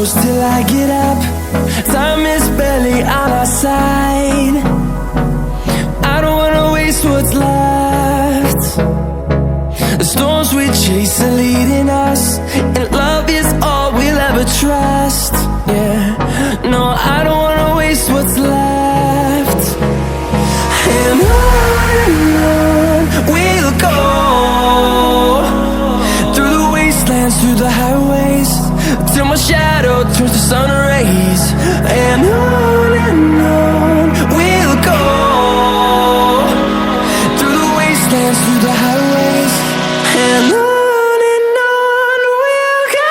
hours till I get up. Time is barely on our side. I don't wanna waste what's left. The storms we chase are leading us, and love is all we'll ever trust. Yeah, no, I don't wanna waste what's left. And on we'll go, through the wastelands, through the highways, till my shadow turns to sun rays. And on we'll go, through the wastelands, through the highways, and on we'll go.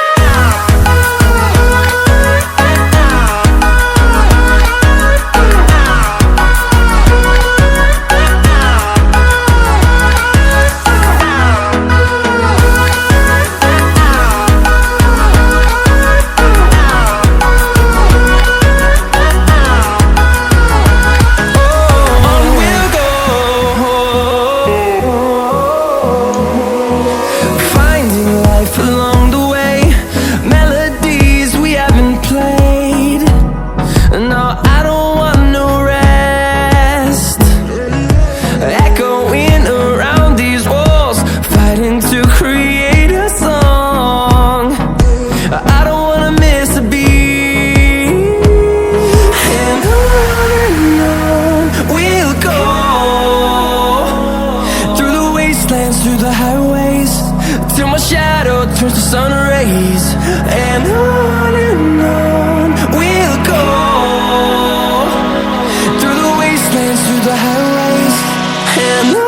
Along the way, melodies we haven't played. No, I don't want no rest. Echoing around these walls, fighting to create a song. I don't wanna miss a beat. And on we'll go, through the wastelands, through the highways, till my shadow turns to sun rays. And on we'll go, through the wastelands, through the highways, and on.